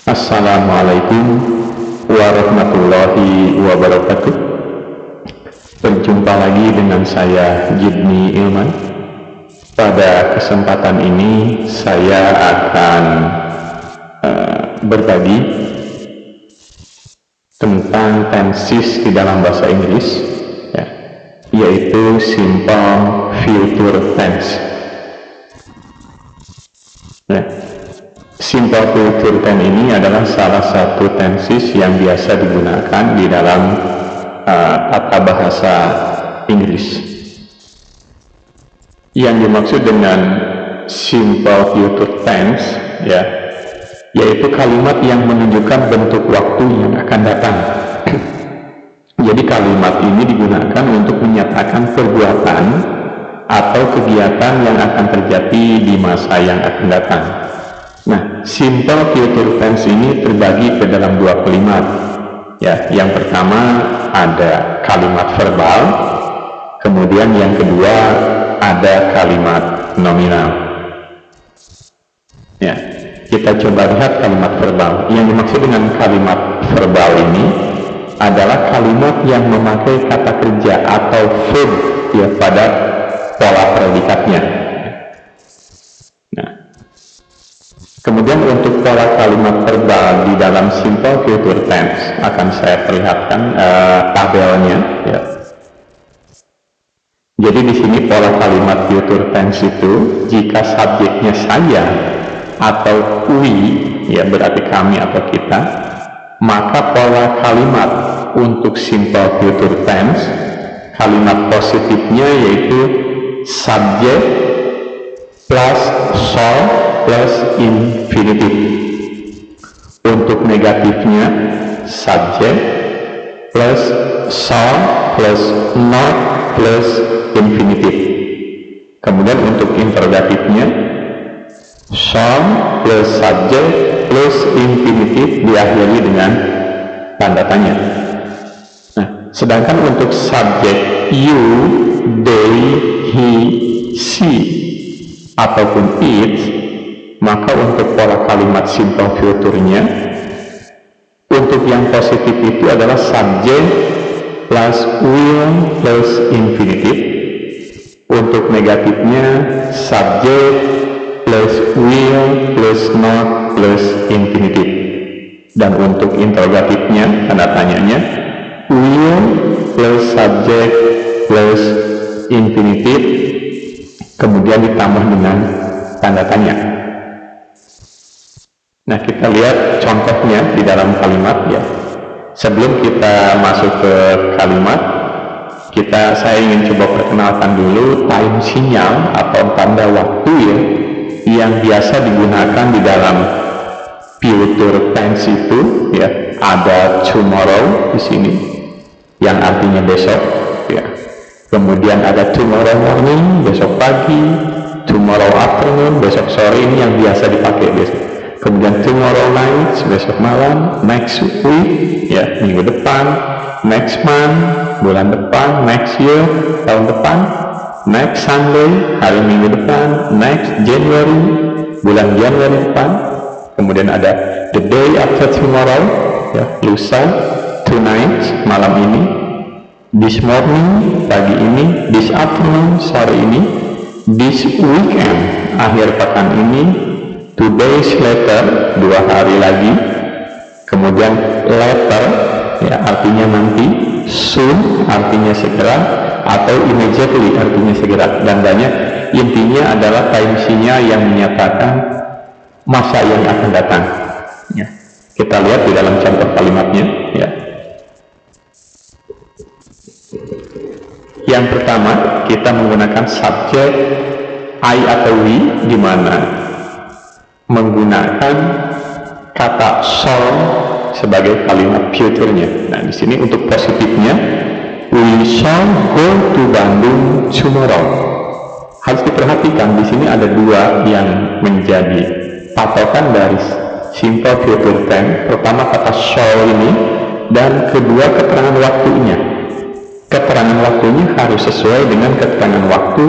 Assalamualaikum warahmatullahi wabarakatuh. Berjumpa lagi dengan saya Jidni Ilman. Pada kesempatan ini saya akan berbagi tentang tenses di dalam bahasa Inggris, yaitu simple future tense. Simple future tense ini adalah salah satu tenses yang biasa digunakan di dalam tata bahasa Inggris. Yang dimaksud dengan simple future tense yaitu kalimat yang menunjukkan bentuk waktu yang akan datang. Jadi kalimat ini digunakan untuk menyatakan perbuatan atau kegiatan yang akan terjadi di masa yang akan datang. Nah, simple future tense ini terbagi ke dalam dua kalimat. Yang pertama ada kalimat verbal, kemudian yang kedua ada kalimat nominal. Kita coba lihat kalimat verbal. Yang dimaksud dengan kalimat verbal ini adalah kalimat yang memakai kata kerja atau verb pada pola predikatnya. Kemudian untuk pola kalimat verbal di dalam simple future tense akan saya perlihatkan tabelnya. Jadi di sini pola kalimat future tense itu jika subjeknya saya atau we, berarti kami atau kita, maka pola kalimat untuk simple future tense kalimat positifnya yaitu subjek plus shall plus infinitive. Untuk negatifnya subject plus shall plus not plus infinitive. Kemudian untuk interrogatifnya shall plus subject plus infinitive diakhiri dengan tanda tanya. Sedangkan untuk subjek you, they, he, she ataupun it, maka untuk pola kalimat simple future-nya untuk yang positif itu adalah subjek plus will plus infinitive. Untuk negatifnya subjek plus will plus not plus infinitive. Dan untuk interrogatifnya, tanda tanyanya, will plus subject plus infinitive kemudian ditambah dengan tanda tanya. Nah, kita lihat contohnya di dalam kalimat Sebelum kita masuk ke kalimat, saya ingin coba perkenalkan dulu time sinyal atau tanda waktu yang biasa digunakan di dalam future tense itu ada tomorrow di sini yang artinya besok Kemudian ada tomorrow morning, besok pagi, tomorrow afternoon, besok sore, ini yang biasa dipakai biasanya. Kemudian tomorrow night, besok malam, next week, minggu depan, next month, bulan depan, next year, tahun depan, next Sunday, hari minggu depan, next January, bulan Januari depan. Kemudian ada the day after tomorrow, lusa, tonight, malam ini, this morning, pagi ini, this afternoon, sore ini, this weekend, akhir pekan ini, 2 days later, 2 hari lagi, kemudian later, artinya nanti, soon, artinya segera, atau immediately, artinya segera, dan banyak. Intinya adalah time sinyal yang menyatakan masa yang akan datang. Kita lihat di dalam contoh kalimatnya. Yang pertama, kita menggunakan subjek I atau we, di mana menggunakan kata shall sebagai kalimat future-nya. Nah, di sini untuk positifnya, we shall go to Bandung tomorrow. Harus diperhatikan di sini ada dua yang menjadi patokan dari simple future tense. Pertama kata shall ini, dan kedua keterangan waktunya. Keterangan waktunya harus sesuai dengan keterangan waktu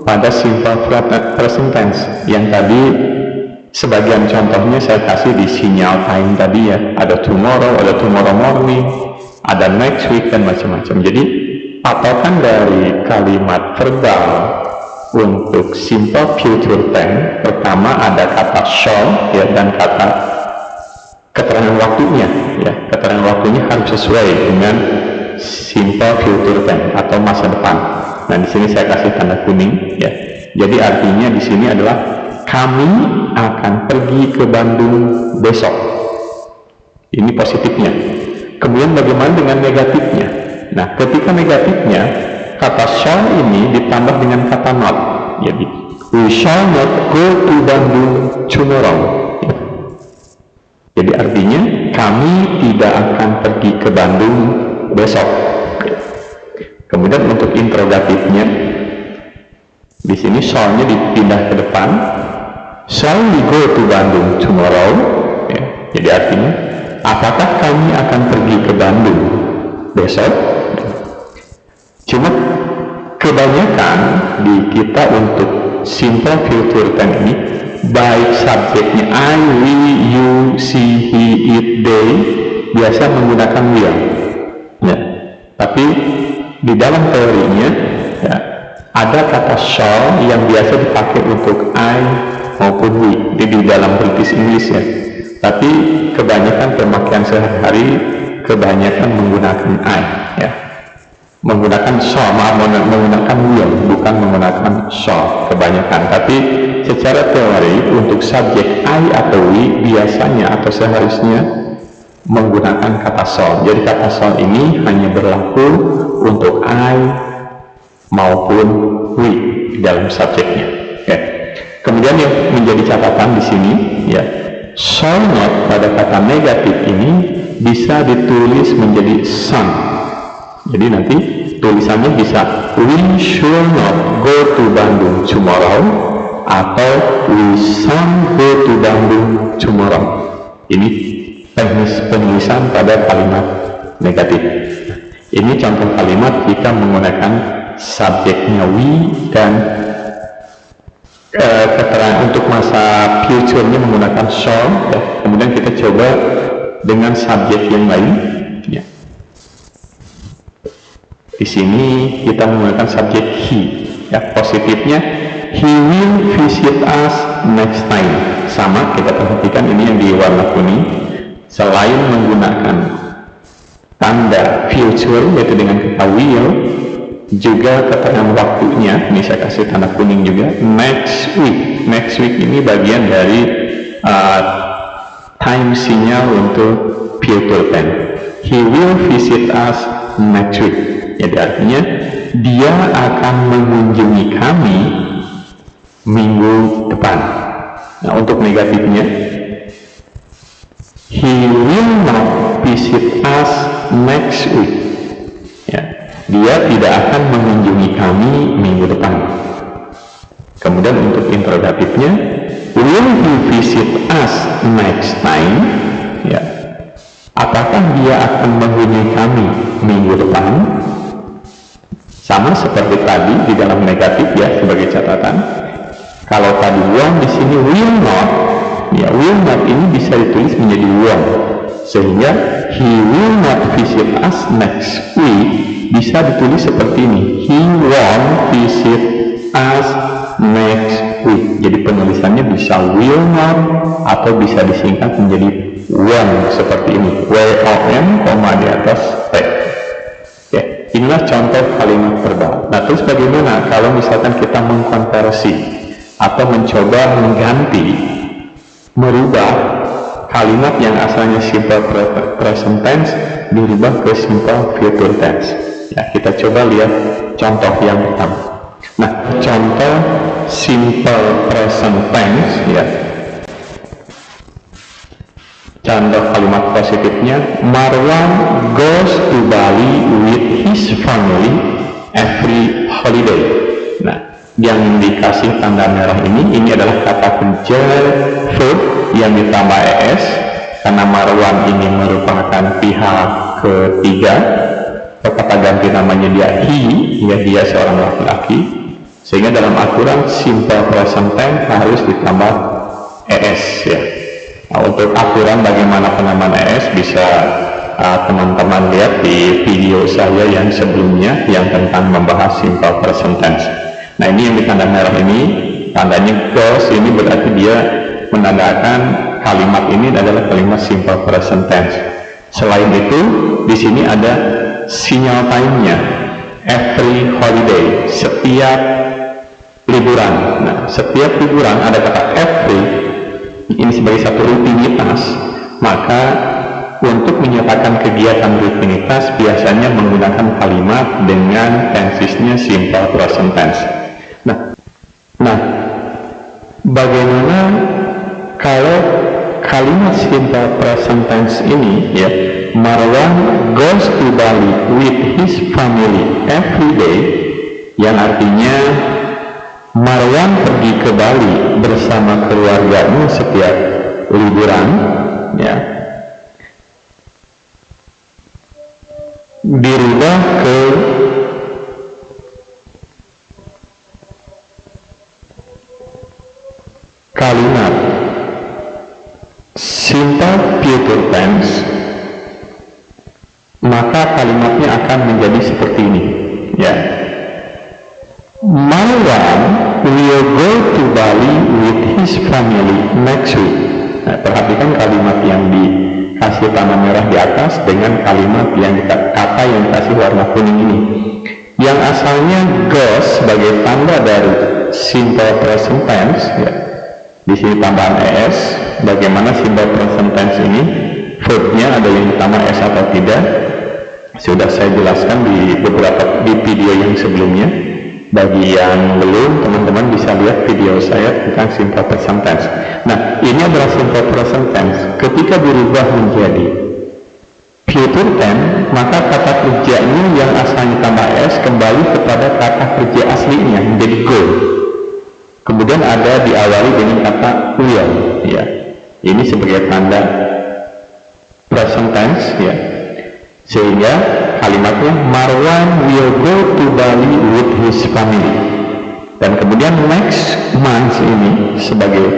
pada simple present tense yang tadi Sebagian contohnya saya kasih di sinyal time tadi ya, ada tomorrow, ada tomorrow morning, ada next week, dan macam-macam. Jadi patokan dari kalimat verbal untuk simple future tense, pertama ada kata shall ya, dan kata keterangan waktunya ya. Keterangan waktunya harus sesuai dengan simple future tense atau masa depan. Nah, di sini saya kasih tanda kuning ya. Jadi artinya di sini adalah kami akan pergi ke Bandung besok. Ini positifnya. Kemudian bagaimana dengan negatifnya? Nah, ketika negatifnya, kata shall ini ditambah dengan kata not. Jadi, we shall not go to Bandung tomorrow. Jadi artinya kami tidak akan pergi ke Bandung besok. Kemudian untuk interrogatifnya, di sini shall-nya dipindah ke depan. Shall we go to Bandung tomorrow? Ya, jadi artinya, apakah kami akan pergi ke Bandung besok? Cuma kebanyakan di kita untuk simple future tense ini, baik subjeknya I, we, you, she, he, it, they, biasa menggunakan will. Ya, tapi di dalam teorinya ya, ada kata shall yang biasa dipakai untuk I maupun we, di dalam British English ya. Tapi kebanyakan pemakaian sehari-hari kebanyakan menggunakan I ya, menggunakan shall, menggunakan will, bukan menggunakan shall kebanyakan. Tapi secara teori untuk subjek I atau we biasanya atau seharusnya menggunakan kata shall. Jadi kata shall ini hanya berlaku untuk I maupun we di dalam subjeknya. Ya. Kemudian yang menjadi catatan di sini ya, shall not pada kata negatif ini bisa ditulis menjadi shall. Jadi nanti tulisannya bisa we shall not go to Bandung tomorrow atau we shall go to Bandung tomorrow. Ini teknis penulisan pada kalimat negatif. Ini contoh kalimat kita menggunakan subjeknya we dan keterangan untuk masa future-nya menggunakan shall ya. Kemudian kita coba dengan subjek yang lain ya. Di sini kita menggunakan subjek he ya. Positifnya he will visit us next time. Sama, kita perhatikan ini yang di warna kuning, selain menggunakan tanda future yaitu dengan kata will, juga keterangan waktunya, ini saya kasih tanda kuning juga, next week. Next week ini bagian dari time sinyal untuk future tense. He will visit us next week. Jadi artinya dia akan mengunjungi kami minggu depan. Nah, untuk negatifnya, he will not visit us next week. Ya, dia tidak akan mengunjungi kami minggu depan. Kemudian untuk interrogatifnya, will he visit us next time? Ya, apakah dia akan mengunjungi kami minggu depan? Sama seperti tadi di dalam negatif ya, sebagai catatan. Kalau tadi won't, di sini will not. Ya, will not ini bisa ditulis menjadi won't, sehingga he will not visit us next week bisa ditulis seperti ini, he won't visit us next week. Jadi penulisannya bisa will not atau bisa disingkat menjadi won't seperti ini, W-O-N, koma di atas T. Ya, inilah contoh kalimat verbal. Nah, terus bagaimana kalau misalkan kita mengkonversi atau mencoba mengganti, merubah kalimat yang asalnya simple present tense dirubah ke simple future tense. Ya, kita coba lihat contoh yang pertama. Nah, contoh simple present tense ya. Contoh kalimat positifnya, Marwan goes to Bali with his family every holiday. Nah, yang dikasih tanda merah ini adalah kata kerja verb yang ditambah es, karena Marwan ini merupakan pihak ketiga. Kata ganti namanya dia he, ya, dia seorang laki-laki, sehingga dalam aturan simple present tense harus ditambah ES ya. Nah, untuk aturan bagaimana penamaan ES bisa teman-teman lihat di video saya yang sebelumnya yang tentang membahas simple present tense. Nah, ini yang ditanda merah ini, tandanya goes, ini berarti dia menandakan kalimat ini adalah kalimat simple present tense. Selain itu, di sini ada sinyal time-nya, every holiday, setiap liburan. Nah, setiap liburan ada kata every, ini sebagai satu rutinitas, maka untuk menyatakan kegiatan rutinitas biasanya menggunakan kalimat dengan tensesnya simple present tense. Nah, bagaimana kalau kalimat simple present tense ini ya, Marwan goes to Bali with his family every day, yang artinya Marwan pergi ke Bali bersama keluarganya setiap liburan ya, dirubah ke kalimat simple future tense, maka kalimatnya akan menjadi seperti ini ya. Marwan will go to Bali with his family next week. Nah, perhatikan kalimat yang dikasih tanda merah di atas dengan kalimat yang kata yang dikasih warna kuning ini, yang asalnya goes sebagai tanda dari simple present tense ya. Di sini tambahan ES. Bagaimana simple present tense ini verbnya ada yang ditambah S atau tidak, sudah saya jelaskan di video yang sebelumnya. Bagi yang belum, teman-teman bisa lihat video saya tentang simple present tense. Nah, ini adalah simple present tense. Ketika dirubah menjadi future tense, maka kata kerjanya yang asalnya tambah S kembali kepada kata kerja aslinya menjadi go. Kemudian ada diawali dengan kata will ya. Ini sebagai tanda present tense ya. Sehingga kalimatnya Marwan will go to Bali with his family. Dan kemudian next month ini sebagai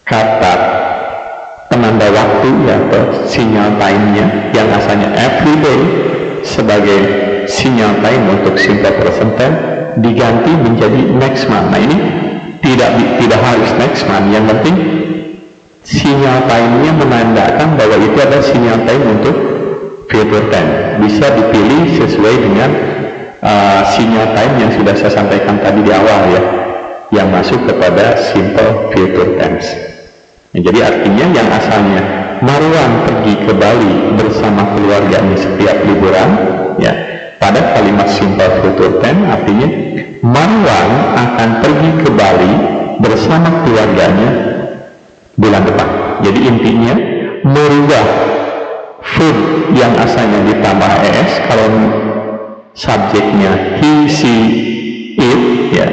kata penanda waktu ya, atau sinyal time-nya yang asalnya every day sebagai sinyal time untuk simple present tense diganti menjadi next month. Nah, ini tidak harus next month, yang penting sinyal time-nya menandakan bahwa itu adalah sinyal time untuk future tense. Bisa dipilih sesuai dengan sinyal time yang sudah saya sampaikan tadi di awal ya, yang masuk kepada simple future tense. Nah, jadi artinya yang asalnya Marwan pergi ke Bali bersama keluarganya setiap liburan ya, pada kalimat simple future tense artinya Marwan akan pergi ke Bali bersama keluarganya bulan depan. Jadi intinya merubah food yang asalnya ditambah ES, kalau subjeknya he, she, it ya,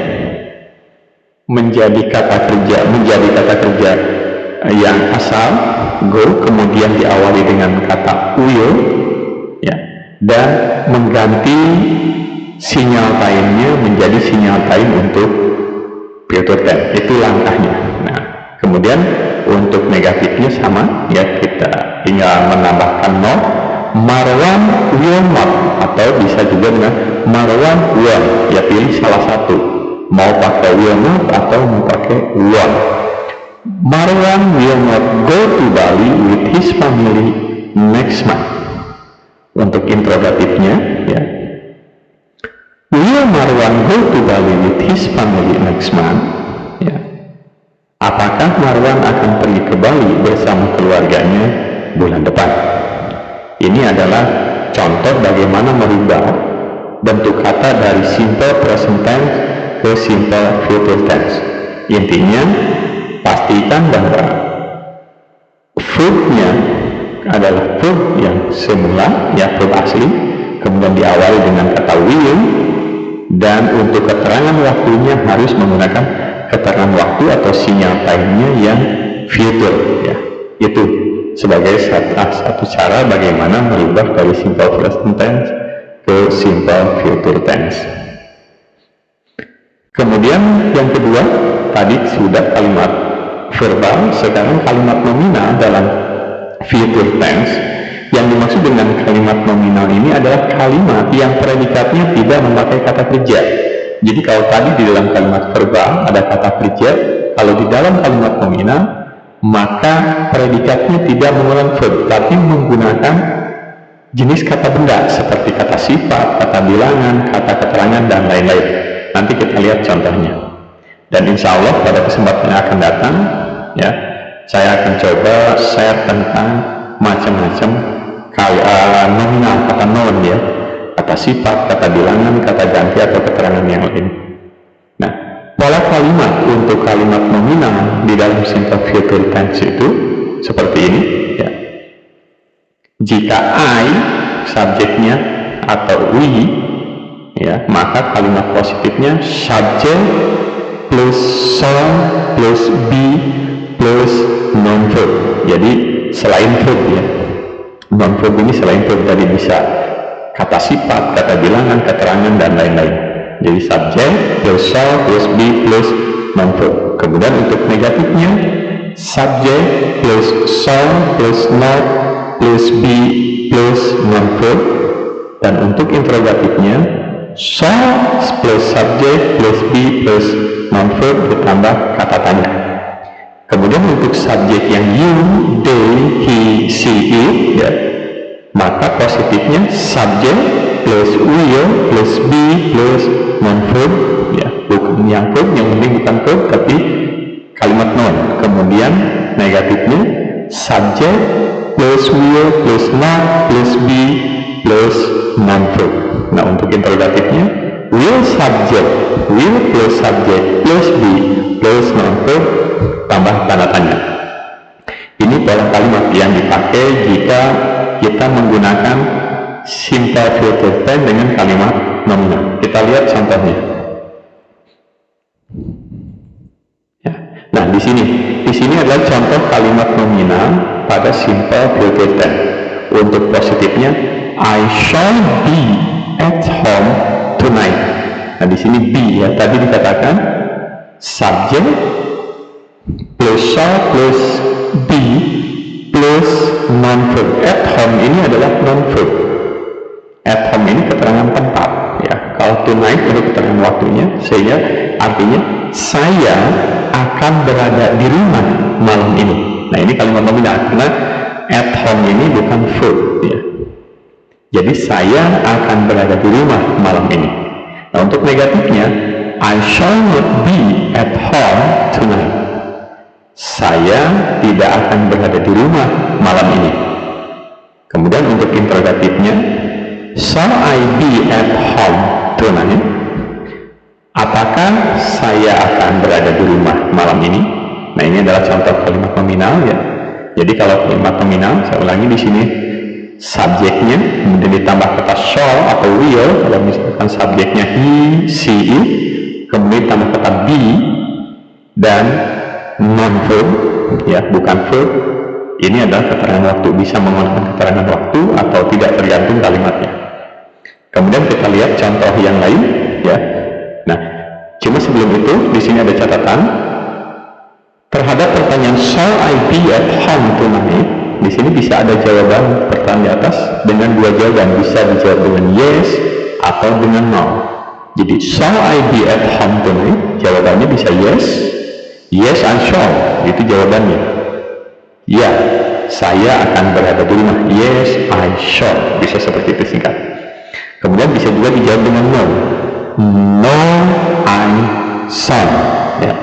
menjadi kata kerja yang asal go, kemudian diawali dengan kata will ya, dan mengganti sinyal time-nya menjadi sinyal time untuk future tense. Itu langkahnya. Nah, kemudian untuk negatifnya sama ya, kita tinggal menambahkan not. Marwan will not, atau bisa juga dengan Marwan will ya, pilih salah satu, mau pakai will not atau mau pakai won't. Marwan will not go to Bali with his family next month. Untuk interrogatifnya ya, will Marwan go to Bali with his family next month ya, apakah Marwan akan pergi ke Bali bersama keluarganya bulan depan. Ini adalah contoh bagaimana merubah bentuk kata dari simple present tense ke simple future tense. Intinya pastikan bahwa verbnya adalah verb yang semula ya, verb asli, kemudian diawali dengan kata will, dan untuk keterangan waktunya harus menggunakan keterangan waktu atau sinyal time-nya yang future ya. Itu sebagai satu cara bagaimana merubah dari simple present tense ke simple future tense. Kemudian yang kedua, tadi sudah kalimat verbal. Sekarang kalimat nominal dalam future tense. Yang dimaksud dengan kalimat nominal ini adalah kalimat yang predikatnya tidak memakai kata kerja. Jadi kalau tadi di dalam kalimat verbal ada kata kerja, kalau di dalam kalimat nominal maka predikatnya tidak menggunakan verb, tapi menggunakan jenis kata benda seperti kata sifat, kata bilangan, kata keterangan, dan lain-lain. Nanti kita lihat contohnya. Dan insya Allah pada kesempatan yang akan datang, ya, saya akan coba share tentang macam-macam nominal, kata noun, ya, kata sifat, kata bilangan, kata ganti atau keterangan yang lain. Nah, pola kalimat untuk kalimat nominal di dalam simple future tense itu seperti ini, ya. Jika I subjeknya atau we, ya, maka kalimat positifnya subject plus shall plus be plus non verb. Jadi selain verb, ya, non verb ini selain verb tadi bisa kata sifat, kata bilangan, keterangan, dan lain-lain. Jadi subject plus shall plus be plus non verb. Kemudian untuk negatifnya subject plus shall plus not plus be plus non verb. Dan untuk interrogatifnya shall plus subject plus be plus non verb ditambah kata tanya. Kemudian untuk subjek yang you, they, he, she, it, ya, maka positifnya subject plus will plus be plus non verb, ya, bukan yang verb, yang penting bukan verb tapi kalimat noun. Kemudian negatifnya subject plus will plus not plus be plus non verb. Nah, untuk interrogatifnya will subject, will plus subject plus be plus non verb tambah tanda tanya. Ini pola kalimat yang dipakai jika kita menggunakan simple future tense dengan kalimat nominal. Kita lihat contohnya. Ya. Nah, di sini adalah contoh kalimat nominal pada simple future tense. Untuk positifnya, I shall be at home tonight. Nah, di sini be, ya, tadi dikatakan subject plus shall plus be plus non verb. At home ini adalah non verb. At home ini keterangan tempat, ya. Kalau tonight itu keterangan waktunya, sehingga artinya saya akan berada di rumah malam ini. Nah, ini kalimat nominal karena at home ini bukan verb, ya. Jadi saya akan berada di rumah malam ini. Nah, untuk negatifnya I shall not be at home tonight. Saya tidak akan berada di rumah malam ini. Kemudian untuk interrogatifnya, shall I be at home tonight? Apakah saya akan berada di rumah malam ini? Nah, ini adalah contoh kalimat nominal, ya. Jadi kalau kalimat nominal, saya ulangi di sini, subjeknya kemudian ditambah kata shall atau will. Kalau misalkan subjeknya he, she, it, kemudian ditambah kata be dan non verb, ya, bukan verb. Ini adalah keterangan waktu, bisa menggunakan keterangan waktu atau tidak, tergantung kalimatnya. Kemudian kita lihat contoh yang lain, ya. Nah, cuma sebelum itu di sini ada catatan terhadap pertanyaan shall I be at home tonight. Di sini bisa ada jawaban pertanyaan di atas dengan dua jawaban, bisa dijawab dengan yes atau dengan no. Jadi shall I be at home tonight? Jawabannya bisa yes, yes I shall, itu jawabannya. Ya, saya akan berada di rumah. Yes I shall, bisa seperti itu singkat. Kemudian bisa juga dijawab dengan no. No I shall, ya.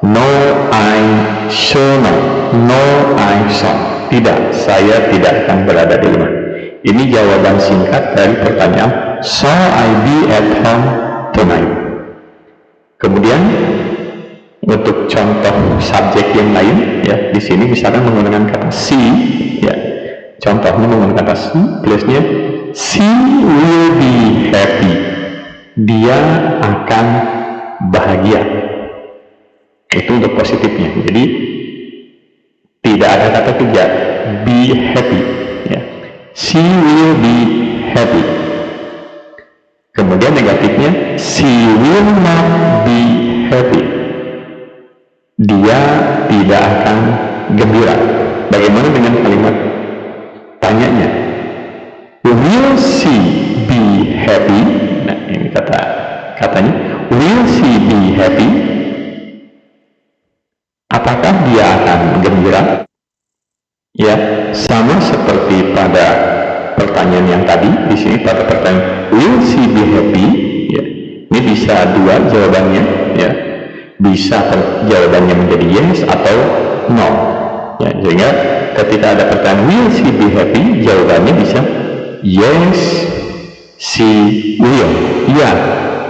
No I shall not. No I shall. Tidak, saya tidak akan berada di rumah. Ini jawaban singkat dari pertanyaan shall I be at home tonight. Kemudian untuk contoh subjek yang lain, ya, di sini misalkan menggunakan kata she, ya. Contohnya menggunakan kata she, plusnya she will be happy. Dia akan bahagia. Itu untuk positifnya. Jadi tidak ada kata kerja, be happy, ya. She will be happy. Kemudian negatifnya, she will not be happy. Dia tidak akan gembira. Bagaimana dengan kalimat tanyanya? Will she be happy? Nah, ini katanya, will she be happy? Apakah dia akan gembira? Ya, sama seperti pada pertanyaan yang tadi. Di sini pada pertanyaan will she be happy? Ya, ini bisa dua jawabannya. Ya, bisa jawabannya menjadi yes atau no. Ya, sehingga ketika ada pertanyaan will she be happy, jawabannya bisa yes, she will. Ya,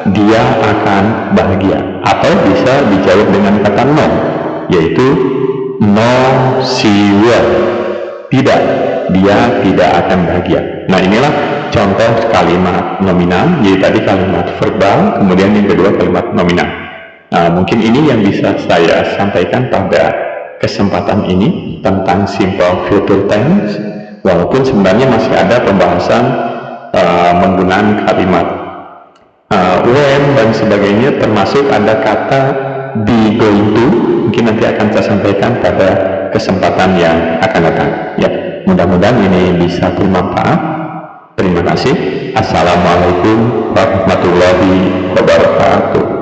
dia akan bahagia. Atau bisa dijawab dengan kata no, yaitu no, she will. Tidak, dia tidak akan bahagia. Nah, inilah contoh kalimat nominal. Jadi tadi kalimat verbal, kemudian yang kedua kalimat nominal. Nah, mungkin ini yang bisa saya sampaikan pada kesempatan ini tentang simple future tense. Walaupun sebenarnya masih ada pembahasan menggunakan kalimat when dan sebagainya, termasuk ada kata be going to. Mungkin nanti akan saya sampaikan pada kesempatan yang akan datang. Ya, mudah-mudahan ini bisa bermanfaat. Terima kasih. Assalamualaikum warahmatullahi wabarakatuh.